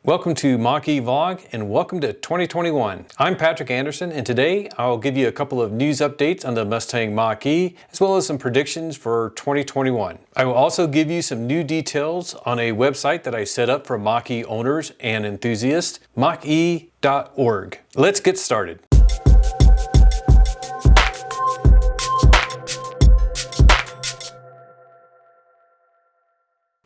Welcome to Mach-E Vlog and welcome to 2021. I'm Patrick Anderson and today I'll give you a couple of news updates on the Mustang Mach-E as well as some predictions for 2021. I will also give you some new details on a website that I set up for Mach-E owners and enthusiasts, MachE.org. Let's get started.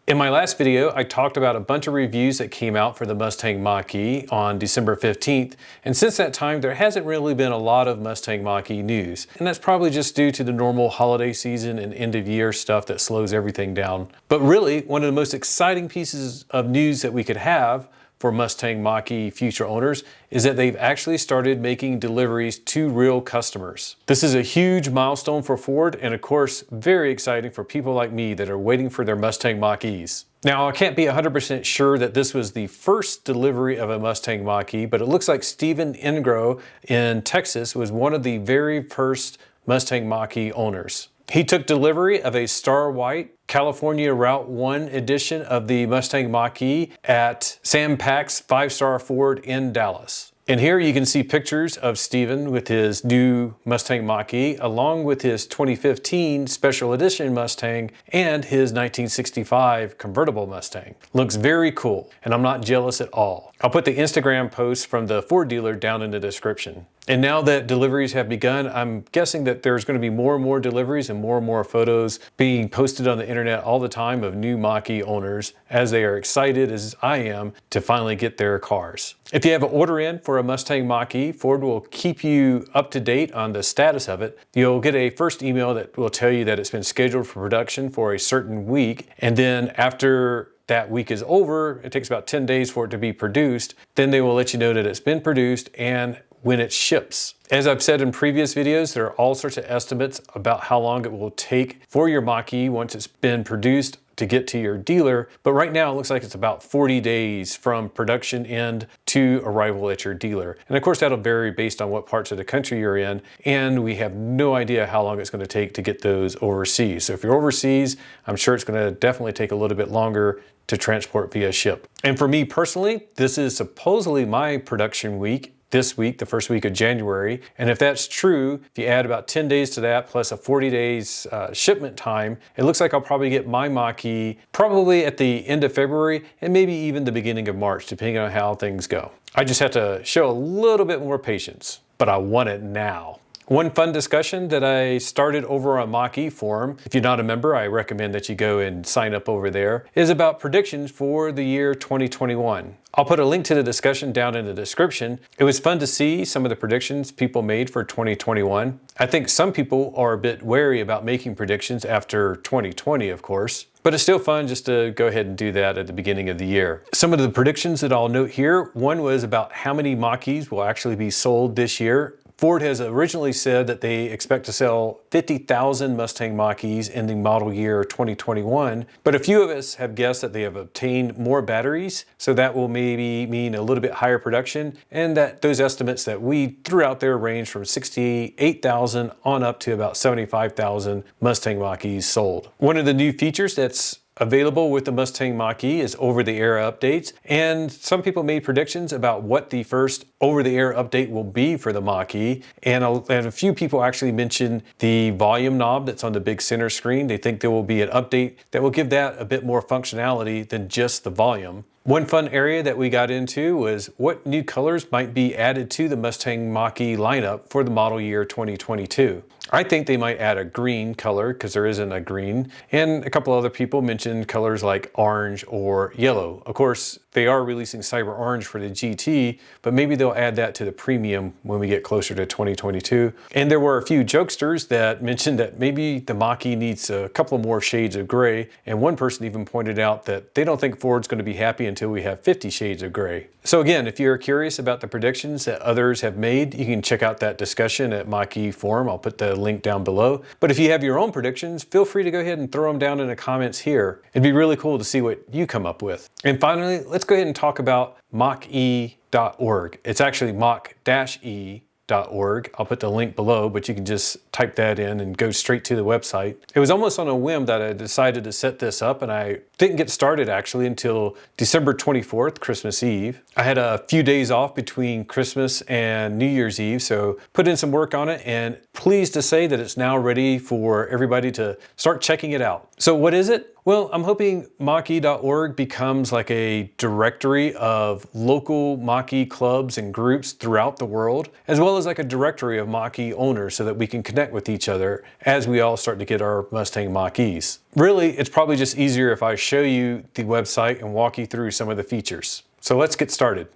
In my last video, I talked about a bunch of reviews that came out for the Mustang Mach-E on December 15th, and since that time there hasn't really been a lot of Mustang Mach-E news, and that's probably just due to the normal holiday season and end of year stuff that slows everything down. But really, one of the most exciting pieces of news that we could have for Mustang Mach-E future owners is that they've actually started making deliveries to real customers. This is a huge milestone for Ford and of course very exciting for people like me that are waiting for their Mustang Mach-E's. Now I can't be 100% sure that this was the first delivery of a Mustang Mach-E, but it looks like Stephen Engro in Texas was one of the very first Mustang Mach-E owners. He took delivery of a Star White California Route 1 edition of the Mustang Mach-E at Sam Pack's 5-Star Ford in Dallas. And here you can see pictures of Stephen with his new Mustang Mach-E along with his 2015 Special Edition Mustang and his 1965 convertible Mustang. Looks very cool and I'm not jealous at all. I'll put the Instagram post from the Ford dealer down in the description. And now that deliveries have begun, I'm guessing that there's going to be more and more deliveries and more photos being posted on the internet all the time of new Mach-E owners as they are excited as I am to finally get their cars. If you have an order in for a Mustang Mach-E, Ford will keep you up to date on the status of it. You'll get a first email that will tell you that it's been scheduled for production for a certain week, and then after that week is over, it takes about 10 days for it to be produced, then they will let you know that it's been produced and when it ships. As I've said in previous videos, there are all sorts of estimates about how long it will take for your Mach-E once it's been produced to get to your dealer, but right now it looks like it's about 40 days from production end to arrival at your dealer. And of course that'll vary based on what parts of the country you're in, and we have no idea how long it's going to take to get those overseas. So if you're overseas, I'm sure it's going to definitely take a little bit longer to transport via ship. And for me personally, this is supposedly my production week. This week, the first week of January. And if that's true, if you add about 10 days to that plus a 40 days shipment time, it looks like I'll probably get my Mach-E probably at the end of February and maybe even the beginning of March, depending on how things go. I just have to show a little bit more patience, but I want it now. One fun discussion that I started over on MachEForum, if you're not a member, I recommend that you go and sign up over there, is about predictions for the year 2021. I'll put a link to the discussion down in the description. It was fun to see some of the predictions people made for 2021. I think some people are a bit wary about making predictions after 2020, of course. But it's still fun just to go ahead and do that at the beginning of the year. Some of the predictions that I'll note here, one was about how many Mach-E's will actually be sold this year. Ford has originally said that they expect to sell 50,000 Mustang Mach-E's in the model year 2021, but a few of us have guessed that they have obtained more batteries, so that will maybe mean a little bit higher production, and that those estimates that we threw out there range from 68,000 on up to about 75,000 Mustang Mach-E's sold. One of the new features that's available with the Mustang Mach-E is over-the-air updates, and some people made predictions about what the first over-the-air update will be for the Mach-E, and a few people actually mentioned the volume knob that's on the big center screen. They think there will be an update that will give that a bit more functionality than just the volume. One fun area that we got into was what new colors might be added to the Mustang Mach-E lineup for the model year 2022. I think they might add a green color because there isn't a green, and a couple other people mentioned colors like orange or yellow. Of course, they are releasing Cyber Orange for the GT, but maybe they'll add that to the premium when we get closer to 2022. And there were a few jokesters that mentioned that maybe the Mach-E needs a couple more shades of gray, and one person even pointed out that they don't think Ford's going to be happy until we have 50 shades of gray. So again, if you're curious about the predictions that others have made, you can check out that discussion at MachEForum. I'll put the link down below. But if you have your own predictions, feel free to go ahead and throw them down in the comments here. It'd be really cool to see what you come up with. And finally, let's go ahead and talk about MachE.org. It's actually Mach-E Mach.org. I'll put the link below, but you can just type that in and go straight to the website. It was almost on a whim that I decided to set this up, and I didn't get started actually until December 24th, Christmas Eve. I had a few days off between Christmas and New Year's Eve, so put in some work on it, and pleased to say that it's now ready for everybody to start checking it out. So what is it? Well, I'm hoping MachE.org becomes like a directory of local Mach-E clubs and groups throughout the world, as well as like a directory of Mach-E owners so that we can connect with each other as we all start to get our Mustang Mach-E's. Really, it's probably just easier if I show you the website and walk you through some of the features. So let's get started.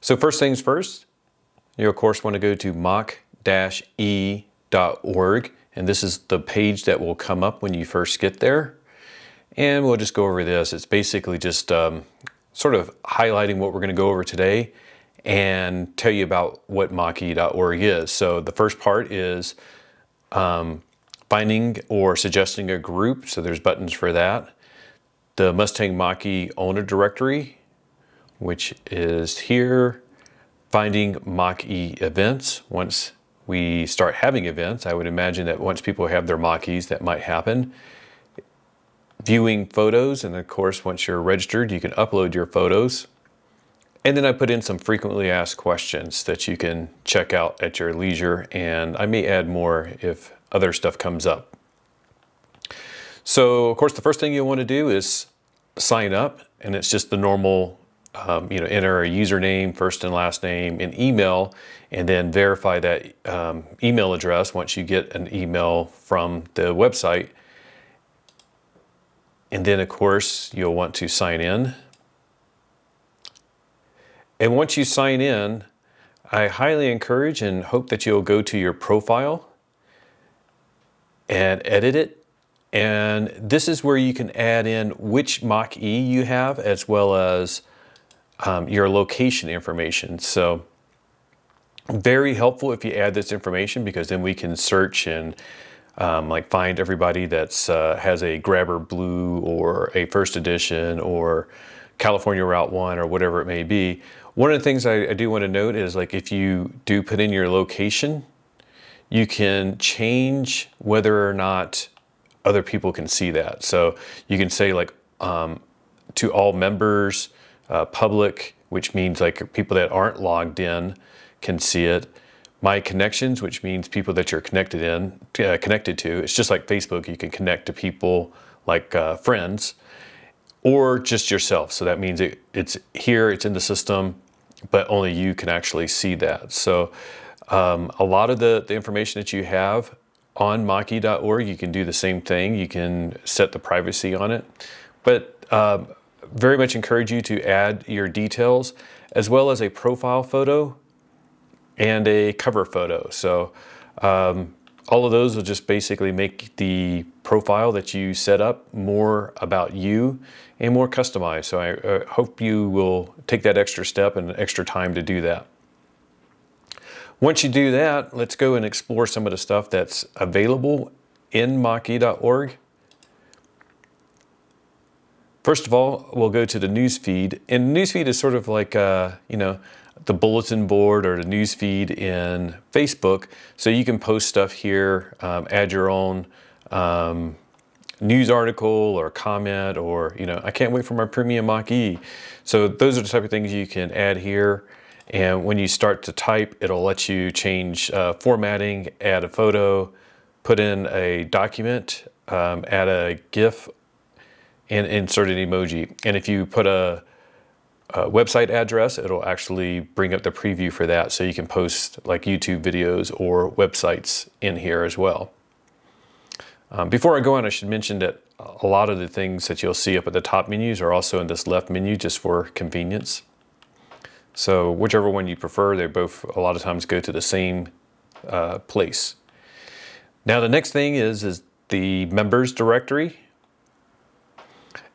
So first things first, you of course want to go to mach-e.org, and this is the page that will come up when you first get there. And we'll just go over this. It's basically just sort of highlighting what we're going to go over today and tell you about what mach-e.org is. So the first part is finding or suggesting a group. So there's buttons for that. The Mustang Mach-E owner directory, which is here. Finding Mach-E events. Once we start having events, I would imagine that once people have their Mach-E's, that might happen. Viewing photos, and of course once you're registered you can upload your photos. And then I put in some frequently asked questions that you can check out at your leisure, and I may add more if other stuff comes up. So of course the first thing you'll want to do is sign up, and it's just the normal enter a username, first and last name, and email, and then verify that email address once you get an email from the website. And then of course you'll want to sign in. And once you sign in, I highly encourage and hope that you'll go to your profile and edit it. And this is where you can add in which Mach-E you have, as well as your location information. So very helpful if you add this information, because then we can search and like find everybody that's has a Grabber Blue or a First Edition or California Route 1 or whatever it may be. One of the things I do want to note is, like, if you do put in your location, you can change whether or not other people can see that. So you can say like to all members, public, which means like people that aren't logged in can see it. My connections, which means people that you're connected to. It's just like Facebook. You can connect to people like friends, or just yourself. So that means it's here, it's in the system, but only you can actually see that. So a lot of the information that you have on mach-e.org, you can do the same thing. You can set the privacy on it, but very much encourage you to add your details, as well as a profile photo and a cover photo. So all of those will just basically make the profile that you set up more about you and more customized. So I hope you will take that extra step and extra time to do that. Once you do that, let's go and explore some of the stuff that's available in mach-e.org. First of all, we'll go to the news feed, and the news feed is sort of like the bulletin board or the news feed in Facebook. So you can post stuff here, add your own news article or comment, or I can't wait for my premium Mach-E. So those are the type of things you can add here. And when you start to type, it'll let you change formatting, add a photo, put in a document, add a GIF, and insert an emoji. And if you put a website address, it'll actually bring up the preview for that, so you can post like YouTube videos or websites in here as well. Before I go on, I should mention that a lot of the things that you'll see up at the top menus are also in this left menu, just for convenience. So whichever one you prefer, they both a lot of times go to the same place. Now the next thing is the members directory.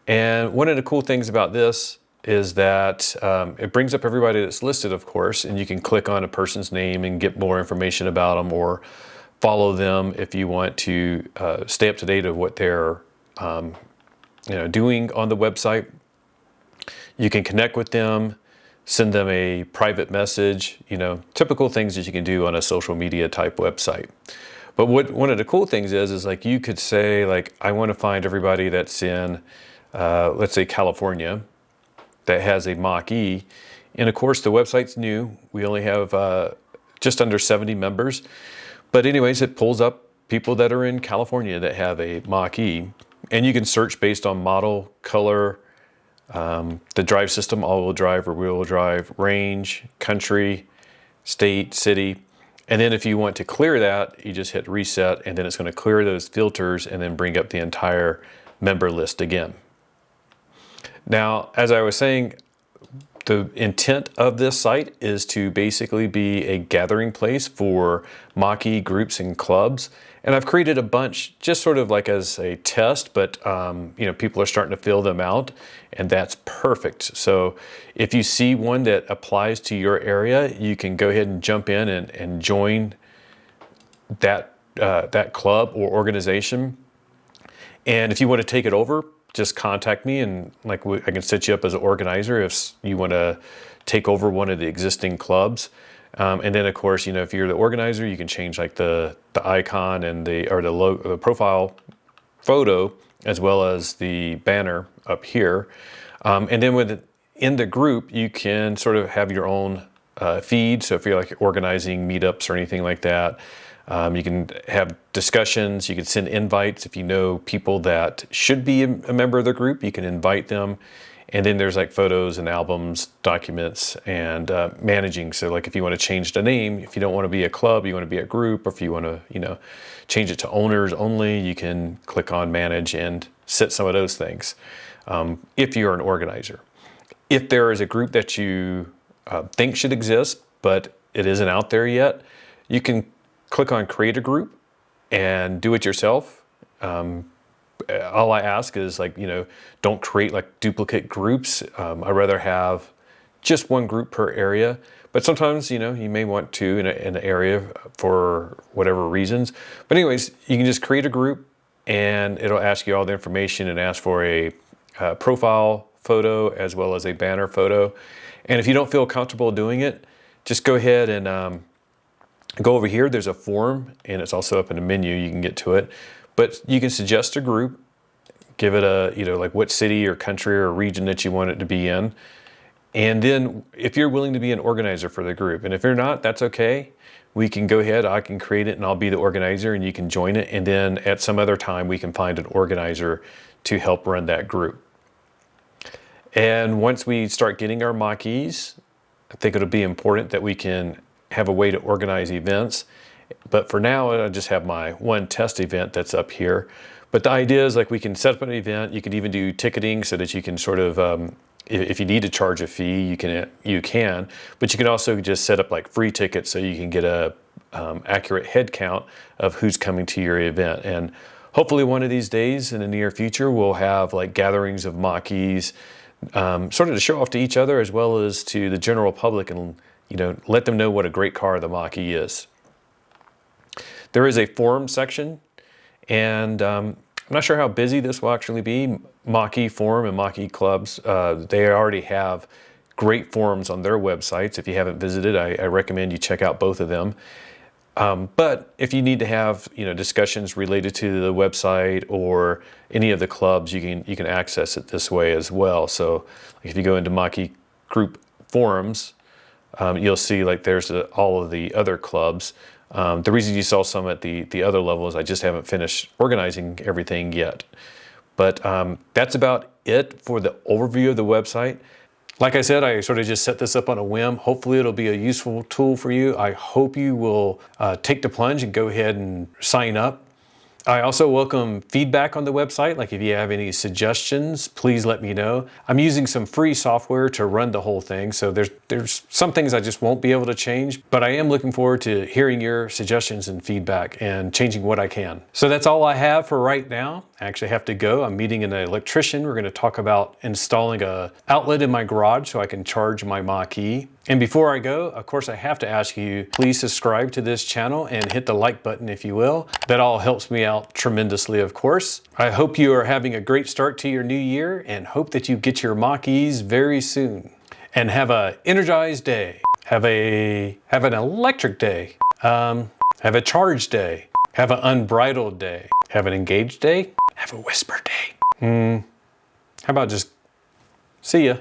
And one of the cool things about this is that it brings up everybody that's listed, of course, and you can click on a person's name and get more information about them, or follow them if you want to stay up to date of what they're doing on the website. You can connect with them, send them a private message, typical things that you can do on a social media type website. But one of the cool things is like you could say, like, I want to find everybody that's in, let's say, California that has a Mach-E. And of course, the website's new. We only have just under 70 members. But anyways, it pulls up people that are in California that have a Mach-E. And you can search based on model, color, the drive system, all-wheel drive or rear-wheel drive, range, country, state, city. And then if you want to clear that, you just hit reset, and then it's going to clear those filters and then bring up the entire member list again. Now, as I was saying, the intent of this site is to basically be a gathering place for Mach-E groups and clubs. And I've created a bunch just sort of like as a test, but people are starting to fill them out, and that's perfect. So if you see one that applies to your area, you can go ahead and jump in and join that club or organization. And if you want to take it over, just contact me, and I can set you up as an organizer if you want to take over one of the existing clubs. And then of course, if you're the organizer, you can change like the icon and the profile photo, as well as the banner up here. And then in the group, you can sort of have your own feed. So if you're like organizing meetups or anything like that, you can have discussions. You can send invites. If you know people that should be a member of the group, you can invite them. And then there's like photos and albums, documents, and managing. So like if you want to change the name, if you don't want to be a club, you want to be a group, or if you want to, change it to owners only, you can click on manage and set some of those things if you're an organizer. If there is a group that you think should exist, but it isn't out there yet, you can click on create a group and do it yourself. All I ask is don't create like duplicate groups. I'd rather have just one group per area, but sometimes, you may want to in an area for whatever reasons. But anyways, you can just create a group, and it'll ask you all the information and ask for a profile photo as well as a banner photo. And if you don't feel comfortable doing it, just go ahead and go over here. There's a form, and it's also up in the menu. You can get to it. But you can suggest a group, give it like what city or country or region that you want it to be in. And then if you're willing to be an organizer for the group, and if you're not, that's okay. We can go ahead, I can create it and I'll be the organizer and you can join it. And then at some other time, we can find an organizer to help run that group. And once we start getting our Mach-E's, I think it'll be important that we can have a way to organize events. But for now, I just have my one test event that's up here. But the idea is like we can set up an event. You can even do ticketing so that you can sort of, if you need to charge a fee, you can. But you can also just set up like free tickets so you can get a accurate head count of who's coming to your event. And hopefully one of these days in the near future, we'll have like gatherings of Mach-E's, sort of to show off to each other as well as to the general public, and let them know what a great car the Mach-E is. There is a forum section, and I'm not sure how busy this will actually be. MachEForum and Mach-E clubs, they already have great forums on their websites. If you haven't visited, I recommend you check out both of them. But if you need to have discussions related to the website or any of the clubs, you can access it this way as well. So if you go into Mach-E group forums, you'll see like there's all of the other clubs. The reason you saw some at the other level is I just haven't finished organizing everything yet. But that's about it for the overview of the website. Like I said, I sort of just set this up on a whim. Hopefully it'll be a useful tool for you. I hope you will take the plunge and go ahead and sign up. I also welcome feedback on the website. Like if you have any suggestions, please let me know. I'm using some free software to run the whole thing, so there's some things I just won't be able to change, but I am looking forward to hearing your suggestions and feedback and changing what I can. So that's all I have for right now. I actually have to go. I'm meeting an electrician. We're going to talk about installing an outlet in my garage so I can charge my Mach-E. And before I go, of course, I have to ask you, please subscribe to this channel and hit the like button if you will. That all helps me out tremendously, of course. I hope you are having a great start to your new year and hope that you get your Mach-E's very soon. And have a energized day. Have an electric day. Have a charged day. Have an unbridled day. Have an engaged day. Have a whisper day. How about just see ya?